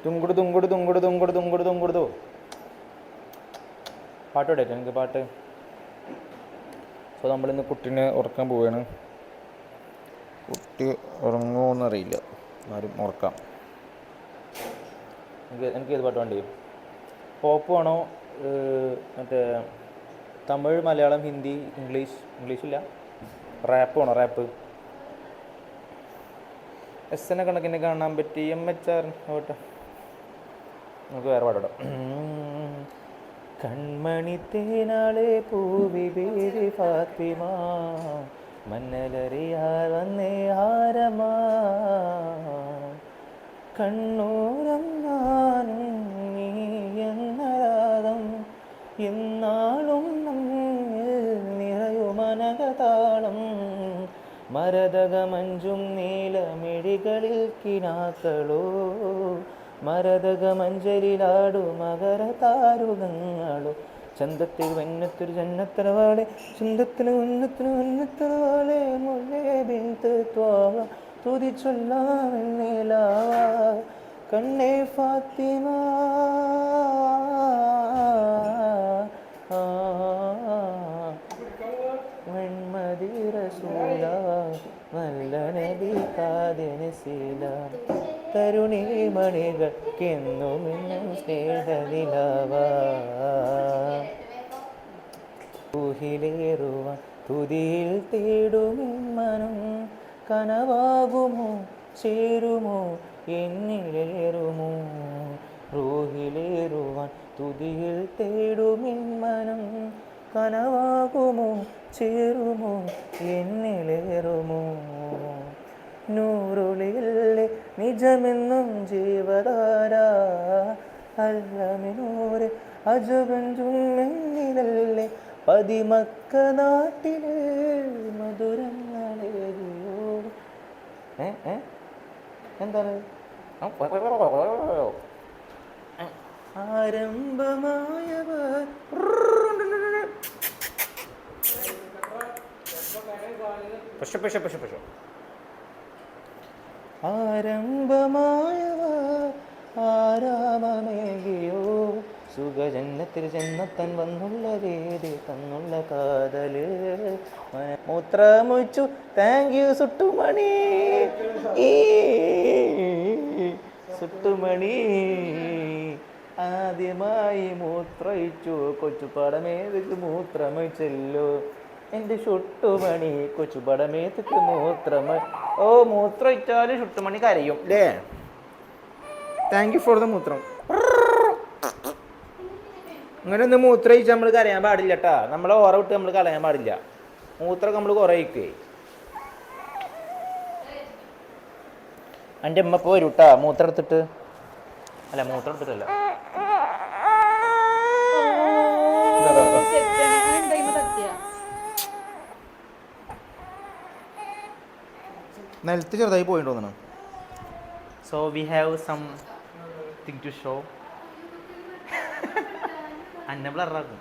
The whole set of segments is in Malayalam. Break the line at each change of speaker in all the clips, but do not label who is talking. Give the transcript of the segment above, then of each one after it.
തുങ്കുടു തുങ്കുടു തുങ്കുടു തുങ്കുടു തുങ്കുടു തുങ്കുടുതു. പാട്ട് പാടേറ്റ എനിക്ക് പാട്ട്. സോ നമ്മളിന്ന് കുട്ടീനെ ഉറക്കാൻ പോവുകയാണ്. കുട്ടി ഉറങ്ങുമോയെന്നറിയില്ല, ആരും ഉറക്കാം. എനിക്ക് ഏത് പാട്ട് വേണ്ടി? പോപ്പ് വേണോ, മറ്റേ തമിഴ്, മലയാളം, ഹിന്ദി, ഇംഗ്ലീഷില്ല, റാപ്പ് വേണോ? റാപ്പ് എന്നെ കണക്കിന് കാണാൻ പറ്റി MHR ആവട്ടെ. നമുക്ക് വേറെ പാടിടാം. കൺമണി തേനാളെ പൂവി ബേബി ഫാത്തിമ മന്നലറിയാൽ വന്നേ ആരമാ കണ്ണൂരം ഞാനും നീ എന്ന രാഗം എന്നാളും നമ്മിൽ നിറയുമനകതാളം മരതകമഞ്ചും നീലമിഴികളിൽ കിനാക്കളോ മരതകമഞ്ചലിലാടു മകര താരുകങ്ങളോ ചന്തത്തിൽ വന്നത്തൊരു ജന്നത്തരവാളെ ചന്തത്തിന് ഉന്നത്തിന് ഉന്നത്തരവാളെ മുല്ലേ ബിന്ത് ത്വാവ തുതി ചൊല്ലാമെന്നേലാവ കണ്ണേ ഫാത്തിമ വെൺമതി റസൂല നല്ല നബി കാതിനസീല തരുണി മണികൾക്കെന്നും സ്നേഹനിലാവ ൂഹിലേറുവാൻ തുതിയിൽ തേടുമെമ്മനും കനവാകുമോ ചേരുമോ എന്നിലേറുമോ റൂഹിലേറുവാൻ തുതിയിൽ തേടുമെമ്മനും കനവാകുമോ ചേരുമോ എന്നിലേറുമോ നൂറുളിലെ നിജമെന്നും ജീവധാര അല്ലമിനൂരെ അജബഞ്ചും എന്നിലല്ലേ പതിമക്ക നാട്ടിലെ മധുരങ്ങളേറിയോ. എന്താണ് ആരംഭമായവർ ആരംഭമായവ ആരാമമേകിയോ സുഖജന്നത്തിൽ ജന്മത്തൻ വന്നുള്ള വേദി തന്നുള്ള കാതല് മൂത്രമൊഴിച്ചു. Thank you സുട്ടുമണി. സുട്ടുമണി ആദ്യമായി മൂത്രയിച്ചു കൊച്ചുപടമേതക്ക് മൂത്രമൊഴിച്ചല്ലോ എൻ്റെ ചുട്ടുമണി കൊച്ചുപടമേത്തക്ക് മൂത്രമൊഴിച്ചാല് ചുട്ടുമണി കരയും അല്ലേ. താങ്ക് യു ഫോർ ദ മൂത്രം. അങ്ങനെ ഒന്ന് മൂത്രയിച്ച് നമ്മൾ കരയാൻ പാടില്ല കേട്ടാ. നമ്മളെ ഓറ വിട്ട് നമ്മൾ കളയാൻ പാടില്ല. മൂത്രമൊക്കെ നമ്മൾ കുറയിക്കേ. എൻ്റെ അമ്മ ഇപ്പോൾ വരും കേട്ടാ മൂത്രം എടുത്തിട്ട്. അല്ല മൂത്രം എടുത്തിട്ടല്ല, നിലത്ത് ചെറുതായി പോയിട്ട് തോന്നണം. So we have something to show. അന്നെ ബ്ലറാക്കും.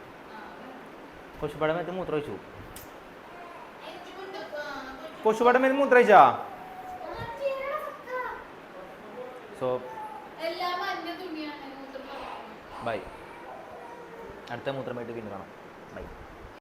കൊച്ചുപടമേത്ത് മൂത്രമൊഴിച്ചു. കൊച്ചുപടമേത്ത് മൂത്രമൊഴിച്ചാ. So by. അടുത്ത മൂത്രമായിട്ട് പിന്നെ കാണാം. ബൈ.